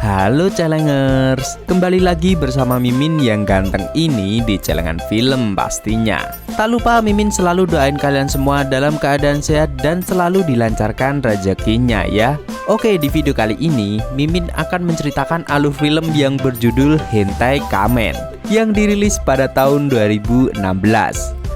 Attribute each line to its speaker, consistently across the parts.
Speaker 1: Halo Celengers, kembali lagi bersama Mimin yang ganteng ini di Celengan Film pastinya. Tak lupa Mimin selalu doain kalian semua dalam keadaan sehat dan selalu dilancarkan rezekinya ya. Oke, di video kali ini Mimin akan menceritakan alur film yang berjudul Hentai Kamen yang dirilis pada tahun 2016.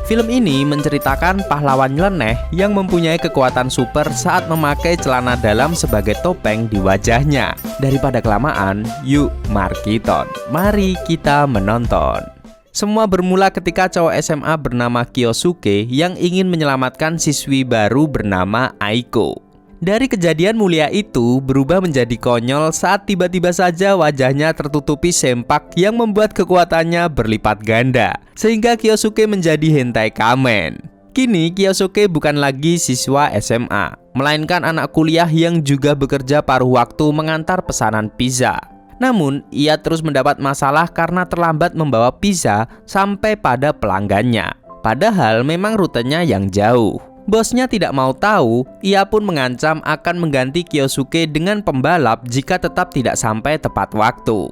Speaker 1: Film ini menceritakan pahlawan nyeleneh yang mempunyai kekuatan super saat memakai celana dalam sebagai topeng di wajahnya. Daripada kelamaan, yuk markiton. Mari kita menonton. Semua bermula ketika cowok SMA bernama Kyosuke yang ingin menyelamatkan siswi baru bernama Aiko. Dari kejadian mulia itu berubah menjadi konyol saat tiba-tiba saja wajahnya tertutupi sempak yang membuat kekuatannya berlipat ganda, sehingga Kyosuke menjadi hentai kamen. Kini Kyosuke bukan lagi siswa SMA, melainkan anak kuliah yang juga bekerja paruh waktu mengantar pesanan pizza. Namun, ia terus mendapat masalah karena terlambat membawa pizza sampai pada pelanggannya. Padahal memang rutenya yang jauh. Bosnya tidak mau tahu, ia pun mengancam akan mengganti Kyosuke dengan pembalap jika tetap tidak sampai tepat waktu.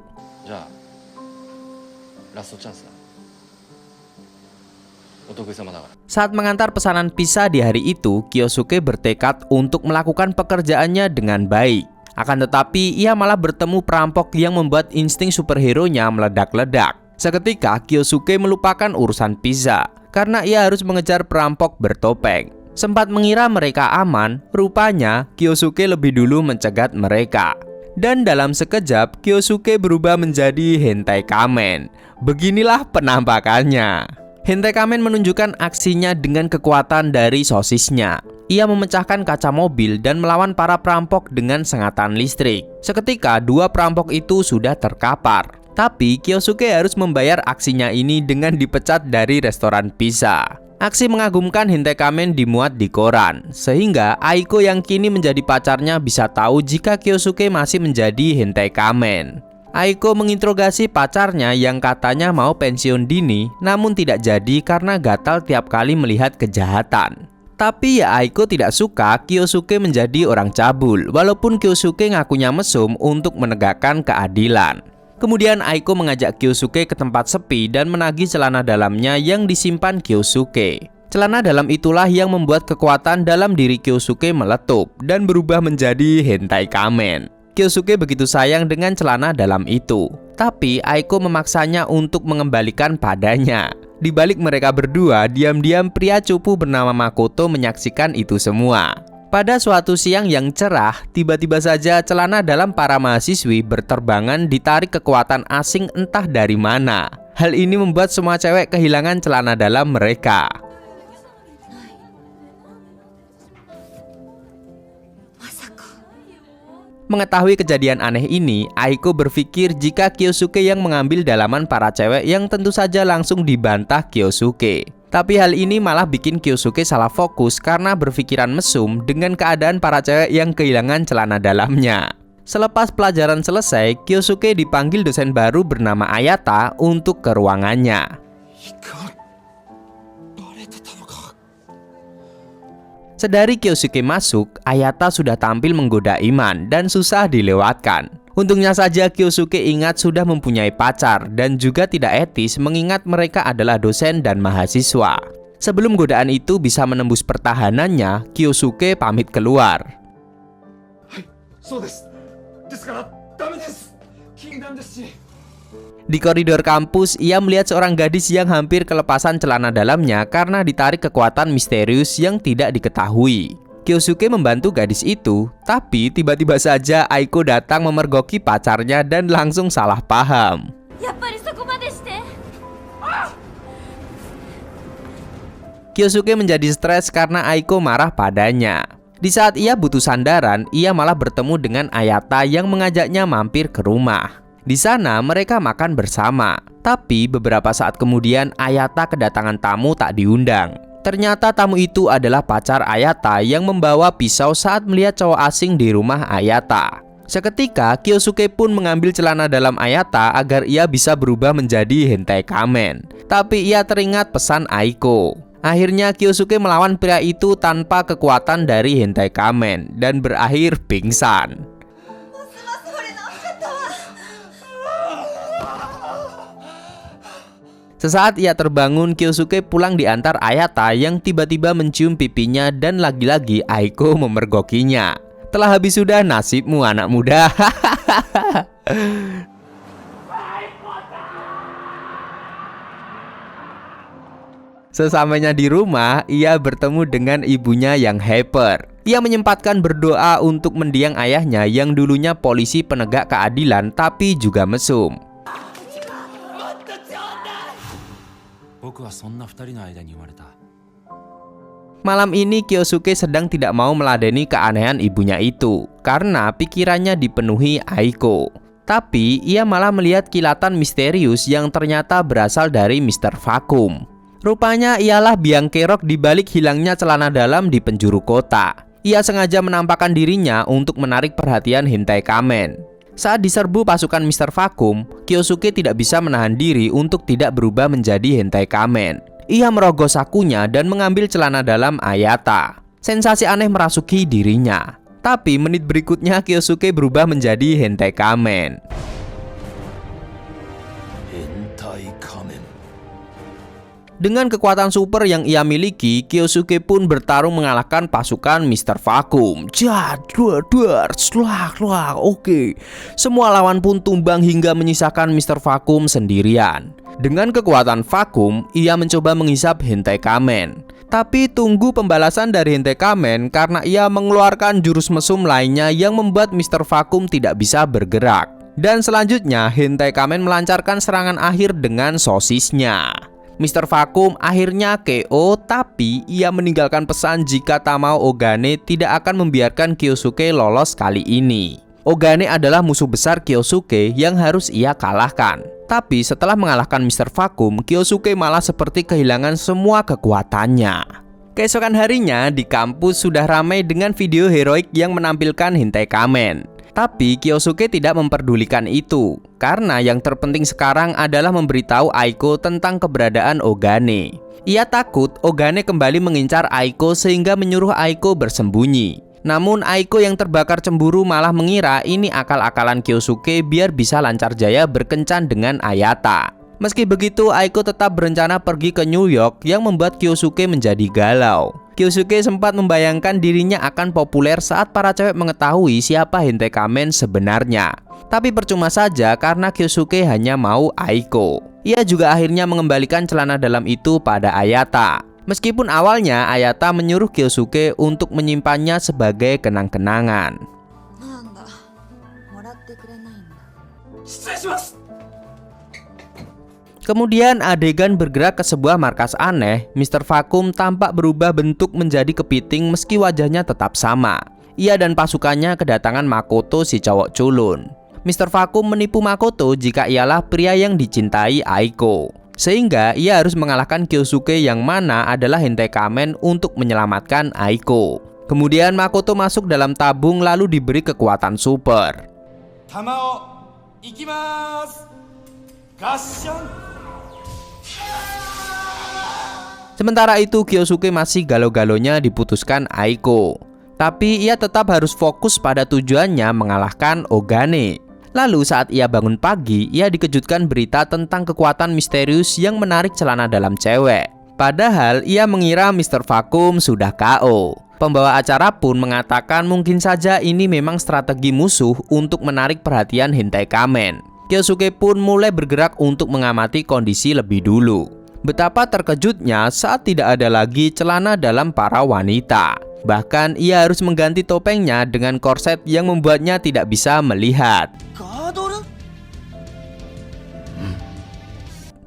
Speaker 1: Saat mengantar pesanan pizza di hari itu, Kyosuke bertekad untuk melakukan pekerjaannya dengan baik. Akan tetapi, ia malah bertemu perampok yang membuat insting superhero-nya meledak-ledak. Seketika, Kyosuke melupakan urusan pizza karena ia harus mengejar perampok bertopeng. Sempat mengira mereka aman, rupanya Kyosuke lebih dulu mencegat mereka. Dan dalam sekejap, Kyosuke berubah menjadi hentai kamen. Beginilah penampakannya. Hentai kamen menunjukkan aksinya dengan kekuatan dari sosisnya. Ia memecahkan kaca mobil dan melawan para perampok dengan sengatan listrik. Seketika, dua perampok itu sudah terkapar. Tapi Kyosuke harus membayar aksinya ini dengan dipecat dari restoran pizza. Aksi mengagumkan hentai kamen dimuat di koran, sehingga Aiko yang kini menjadi pacarnya bisa tahu jika Kyosuke masih menjadi hentai kamen. Aiko menginterogasi pacarnya yang katanya mau pensiun dini, namun tidak jadi karena gatal tiap kali melihat kejahatan. Tapi ya Aiko tidak suka Kyosuke menjadi orang cabul, walaupun Kyosuke ngakunya mesum untuk menegakkan keadilan. Kemudian Aiko mengajak Kyosuke ke tempat sepi dan menagih celana dalamnya yang disimpan Kyosuke. Celana dalam itulah yang membuat kekuatan dalam diri Kyosuke meletup dan berubah menjadi hentai kamen. Kyosuke begitu sayang dengan celana dalam itu, tapi Aiko memaksanya untuk mengembalikan padanya. Di balik mereka berdua, diam-diam pria cupu bernama Makoto menyaksikan itu semua. Pada suatu siang yang cerah, tiba-tiba saja celana dalam para mahasiswi berterbangan ditarik kekuatan asing entah dari mana. Hal ini membuat semua cewek kehilangan celana dalam mereka. Mengetahui kejadian aneh ini, Aiko berpikir jika Kyosuke yang mengambil dalaman para cewek yang tentu saja langsung dibantah Kyosuke. Tapi hal ini malah bikin Kyosuke salah fokus karena berpikiran mesum dengan keadaan para cewek yang kehilangan celana dalamnya. Selepas pelajaran selesai, Kyosuke dipanggil dosen baru bernama Ayata untuk ke ruangannya. Sedari Kyosuke masuk, Ayata sudah tampil menggoda Iman dan susah dilewatkan. Untungnya saja Kyosuke ingat sudah mempunyai pacar dan juga tidak etis mengingat mereka adalah dosen dan mahasiswa. Sebelum godaan itu bisa menembus pertahanannya, Kyosuke pamit keluar. Di koridor kampus, ia melihat seorang gadis yang hampir kelepasan celana dalamnya karena ditarik kekuatan misterius yang tidak diketahui. Kyosuke membantu gadis itu, tapi tiba-tiba saja Aiko datang memergoki pacarnya dan langsung salah paham. Kyosuke menjadi stres karena Aiko marah padanya. Di saat ia butuh sandaran, ia malah bertemu dengan Ayata yang mengajaknya mampir ke rumah. Di sana mereka makan bersama, tapi beberapa saat kemudian Ayata kedatangan tamu tak diundang. Ternyata tamu itu adalah pacar Ayata yang membawa pisau saat melihat cowok asing di rumah Ayata. Seketika, Kyosuke pun mengambil celana dalam Ayata agar ia bisa berubah menjadi hentai kamen. Tapi ia teringat pesan Aiko. Akhirnya Kyosuke melawan pria itu tanpa kekuatan dari hentai kamen dan berakhir pingsan. Sesaat ia terbangun, Kyosuke pulang diantar Ayata yang tiba-tiba mencium pipinya dan lagi-lagi Aiko memergokinya. Telah habis sudah nasibmu anak muda. Sesamanya di rumah, ia bertemu dengan ibunya yang hyper. Ia menyempatkan berdoa untuk mendiang ayahnya yang dulunya polisi penegak keadilan tapi juga mesum. Malam ini Kyosuke sedang tidak mau meladeni keanehan ibunya itu karena pikirannya dipenuhi Aiko. Tapi ia malah melihat kilatan misterius yang ternyata berasal dari Mr. Vacuum. Rupanya ialah biang kerok di balik hilangnya celana dalam di penjuru kota. Ia sengaja menampakkan dirinya untuk menarik perhatian Hentai Kamen. Saat diserbu pasukan Mr. Vacuum, Kyosuke tidak bisa menahan diri untuk tidak berubah menjadi Hentai Kamen. Ia merogoh sakunya dan mengambil celana dalam Ayata. Sensasi aneh merasuki dirinya. Tapi menit berikutnya Kyosuke berubah menjadi Hentai Kamen. Dengan kekuatan super yang ia miliki, Kyosuke pun bertarung mengalahkan pasukan Mr. Vacuum. Oke. Semua lawan pun tumbang hingga menyisakan Mr. Vacuum sendirian. Dengan kekuatan vakum, ia mencoba menghisap Hentai Kamen. Tapi tunggu pembalasan dari Hentai Kamen karena ia mengeluarkan jurus mesum lainnya yang membuat Mr. Vacuum tidak bisa bergerak. Dan selanjutnya, Hentai Kamen melancarkan serangan akhir dengan sosisnya. Mr. Vacuum akhirnya KO, tapi ia meninggalkan pesan jika Tamao Ogane tidak akan membiarkan Kyosuke lolos kali ini. Ogane adalah musuh besar Kyosuke yang harus ia kalahkan. Tapi setelah mengalahkan Mr. Vacuum, Kyosuke malah seperti kehilangan semua kekuatannya. Keesokan harinya, di kampus sudah ramai dengan video heroik yang menampilkan Hentai Kamen. Tapi Kyosuke tidak memperdulikan itu, karena yang terpenting sekarang adalah memberitahu Aiko tentang keberadaan Ogane. Ia takut Ogane kembali mengincar Aiko sehingga menyuruh Aiko bersembunyi. Namun Aiko yang terbakar cemburu malah mengira ini akal-akalan Kyosuke biar bisa lancar jaya berkencan dengan Ayata. Meski begitu, Aiko tetap berencana pergi ke New York yang membuat Kyosuke menjadi galau. Kyosuke sempat membayangkan dirinya akan populer saat para cewek mengetahui siapa Hentai Kamen sebenarnya. Tapi percuma saja karena Kyosuke hanya mau Aiko. Ia juga akhirnya mengembalikan celana dalam itu pada Ayata. Meskipun awalnya Ayata menyuruh Kyosuke untuk menyimpannya sebagai kenang-kenangan. Kemudian adegan bergerak ke sebuah markas aneh. Mr. Vacuum tampak berubah bentuk menjadi kepiting meski wajahnya tetap sama. Ia dan pasukannya kedatangan Makoto si cowok culun. Mr. Vacuum menipu Makoto jika ialah pria yang dicintai Aiko. Sehingga ia harus mengalahkan Kyosuke yang mana adalah Hentai Kamen untuk menyelamatkan Aiko. Kemudian Makoto masuk dalam tabung lalu diberi kekuatan super. Tamao, ikimasu. Gashan. Sementara itu Kyosuke masih galau-galonya diputuskan Aiko. Tapi ia tetap harus fokus pada tujuannya mengalahkan Ogane. Lalu saat ia bangun pagi, ia dikejutkan berita tentang kekuatan misterius yang menarik celana dalam cewek. Padahal ia mengira Mr. Vacuum sudah KO. Pembawa acara pun mengatakan mungkin saja ini memang strategi musuh untuk menarik perhatian Hentai Kamen. Kyosuke pun mulai bergerak untuk mengamati kondisi lebih dulu. Betapa terkejutnya saat tidak ada lagi celana dalam para wanita. Bahkan ia harus mengganti topengnya dengan korset yang membuatnya tidak bisa melihat.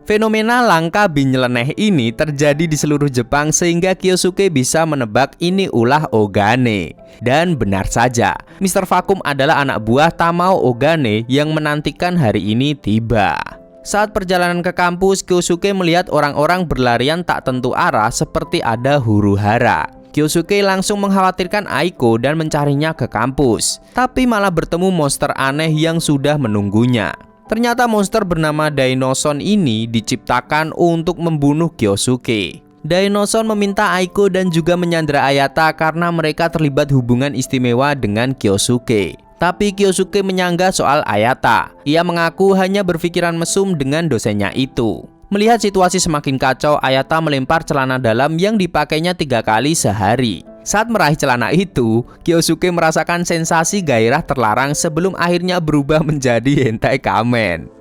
Speaker 1: Fenomena langka bin nyeleneh ini terjadi di seluruh Jepang sehingga Kyosuke bisa menebak ini ulah Ogane. Dan benar saja, Mr. Vacuum adalah anak buah Tamao Ogane yang menantikan hari ini tiba. Saat perjalanan ke kampus, Kyosuke melihat orang-orang berlarian tak tentu arah seperti ada huru-hara. Kyosuke langsung mengkhawatirkan Aiko dan mencarinya ke kampus. Tapi malah bertemu monster aneh yang sudah menunggunya. Ternyata monster bernama Dainoson ini diciptakan untuk membunuh Kyosuke. Dainoson meminta Aiko dan juga menyandera Ayata karena mereka terlibat hubungan istimewa dengan Kyosuke. Tapi Kyosuke menyanggah soal Ayata. Ia mengaku hanya berpikiran mesum dengan dosennya itu. Melihat situasi semakin kacau, Ayata melempar celana dalam yang dipakainya 3 kali sehari. Saat meraih celana itu, Kyosuke merasakan sensasi gairah terlarang sebelum akhirnya berubah menjadi hentai kamen.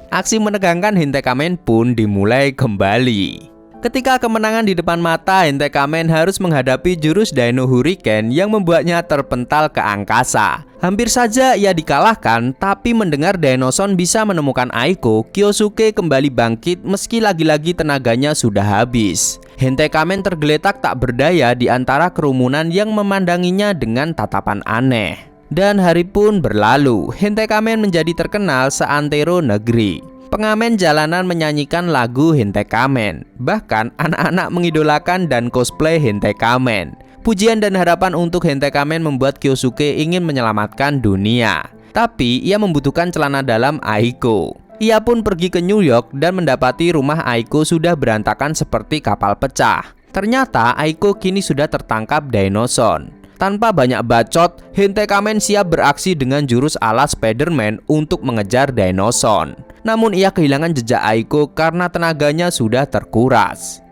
Speaker 1: Aksi menegangkan hentai kamen pun dimulai kembali. Ketika kemenangan di depan mata, hentai kamen harus menghadapi jurus Dino Hurricane yang membuatnya terpental ke angkasa. Hampir saja ia dikalahkan, tapi mendengar Dinoson bisa menemukan Aiko, Kyosuke kembali bangkit meski lagi-lagi tenaganya sudah habis. Hentai kamen tergeletak tak berdaya di antara kerumunan yang memandanginya dengan tatapan aneh. Dan hari pun berlalu, hentai kamen menjadi terkenal seantero negeri. Pengamen jalanan menyanyikan lagu hentai kamen. Bahkan anak-anak mengidolakan dan cosplay hentai kamen. Pujian dan harapan untuk hentai kamen membuat Kyosuke ingin menyelamatkan dunia. Tapi ia membutuhkan celana dalam Aiko. Ia pun pergi ke New York dan mendapati rumah Aiko sudah berantakan seperti kapal pecah. Ternyata Aiko kini sudah tertangkap Dinoson. Tanpa banyak bacot, hentai kamen siap beraksi dengan jurus ala Spider-Man untuk mengejar Dinoson. Namun ia kehilangan jejak Aiko karena tenaganya sudah terkuras.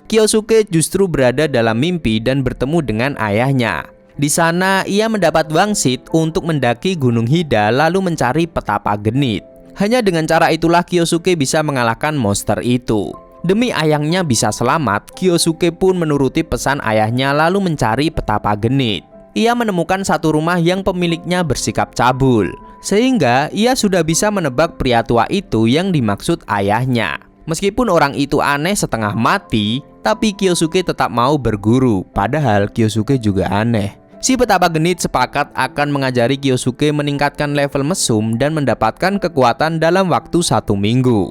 Speaker 1: Kyosuke justru berada dalam mimpi dan bertemu dengan ayahnya. Di sana ia mendapat wangsit untuk mendaki Gunung Hida lalu mencari petapa genit. Hanya dengan cara itulah Kyosuke bisa mengalahkan monster itu. Demi ayahnya bisa selamat, Kyosuke pun menuruti pesan ayahnya lalu mencari petapa genit. Ia menemukan satu rumah yang pemiliknya bersikap cabul, sehingga ia sudah bisa menebak pria tua itu yang dimaksud ayahnya. Meskipun orang itu aneh setengah mati, tapi Kyosuke tetap mau berguru, padahal Kyosuke juga aneh. Si petapa genit sepakat akan mengajari Kyosuke meningkatkan level mesum dan mendapatkan kekuatan dalam waktu 1 minggu.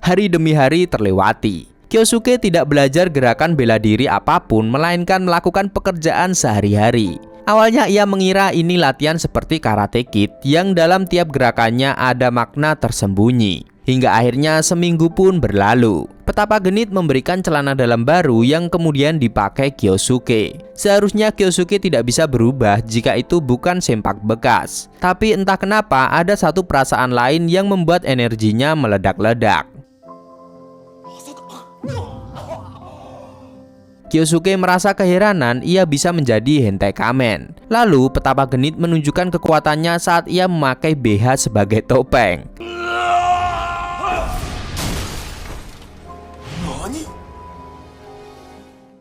Speaker 1: Hari demi hari terlewati. Kyosuke tidak belajar gerakan bela diri apapun, melainkan melakukan pekerjaan sehari-hari. Awalnya ia mengira ini latihan seperti Karate Kid yang dalam tiap gerakannya ada makna tersembunyi. Hingga akhirnya seminggu pun berlalu. Petapa genit memberikan celana dalam baru yang kemudian dipakai Kyosuke. Seharusnya Kyosuke tidak bisa berubah jika itu bukan sempak bekas. Tapi entah kenapa ada satu perasaan lain yang membuat energinya meledak-ledak. Kyosuke merasa keheranan ia bisa menjadi hentai kamen. Lalu petapa genit menunjukkan kekuatannya saat ia memakai BH sebagai topeng.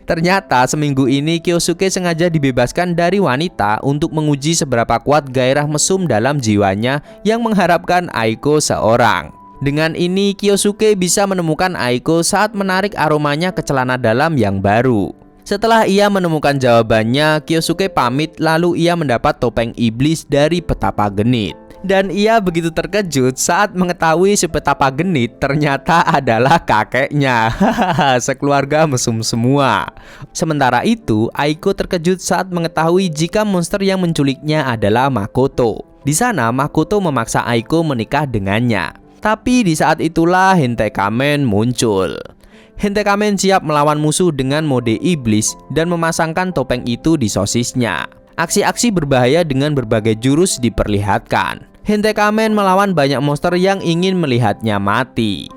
Speaker 1: Ternyata seminggu ini Kyosuke sengaja dibebaskan dari wanita untuk menguji seberapa kuat gairah mesum dalam jiwanya yang mengharapkan Aiko seorang. Dengan ini Kyosuke bisa menemukan Aiko saat menarik aromanya ke celana dalam yang baru. Setelah ia menemukan jawabannya, Kyosuke pamit lalu ia mendapat topeng iblis dari petapa genit. Dan ia begitu terkejut saat mengetahui si petapa genit ternyata adalah kakeknya. Sekeluarga mesum semua. Sementara itu, Aiko terkejut saat mengetahui jika monster yang menculiknya adalah Makoto. Di sana, Makoto memaksa Aiko menikah dengannya. Tapi di saat itulah hentai kamen muncul. Hentai kamen siap melawan musuh dengan mode iblis dan memasangkan topeng itu di sosisnya. Aksi-aksi berbahaya dengan berbagai jurus diperlihatkan. Hentai kamen melawan banyak monster yang ingin melihatnya mati.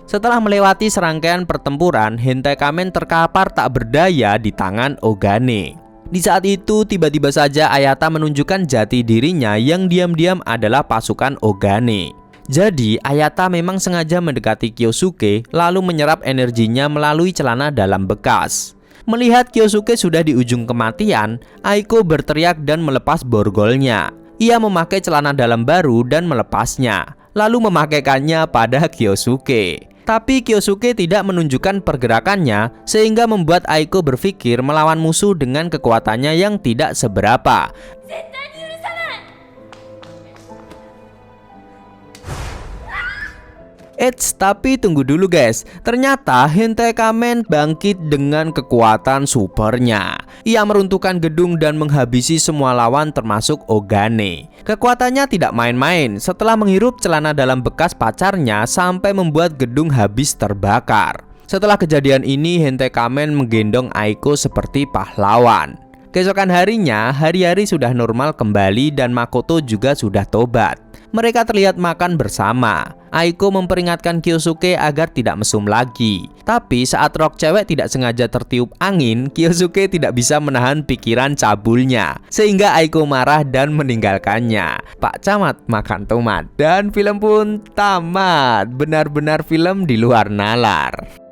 Speaker 1: Setelah melewati serangkaian pertempuran, hentai kamen terkapar tak berdaya di tangan Ogane. Di saat itu tiba-tiba saja Ayata menunjukkan jati dirinya yang diam-diam adalah pasukan Ogane. Jadi Ayata memang sengaja mendekati Kyosuke lalu menyerap energinya melalui celana dalam bekas. Melihat Kyosuke sudah di ujung kematian, Aiko berteriak dan melepas borgolnya. Ia memakai celana dalam baru dan melepasnya, lalu memakaikannya pada Kyosuke. Tapi Kyosuke tidak menunjukkan pergerakannya sehingga membuat Aiko berpikir melawan musuh dengan kekuatannya yang tidak seberapa. Eits, tapi tunggu dulu guys. Ternyata Hentai Kamen bangkit dengan kekuatan supernya. Ia meruntuhkan gedung dan menghabisi semua lawan termasuk Ogane. Kekuatannya tidak main-main setelah menghirup celana dalam bekas pacarnya sampai membuat gedung habis terbakar. Setelah kejadian ini, Hentai Kamen menggendong Aiko seperti pahlawan. Keesokan harinya, hari-hari sudah normal kembali dan Makoto juga sudah tobat. Mereka terlihat makan bersama. Aiko memperingatkan Kyosuke agar tidak mesum lagi. Tapi saat rok cewek tidak sengaja tertiup angin, Kyosuke tidak bisa menahan pikiran cabulnya, sehingga Aiko marah dan meninggalkannya. Pak Camat makan tomat. Dan film pun tamat. Benar-benar film di luar nalar.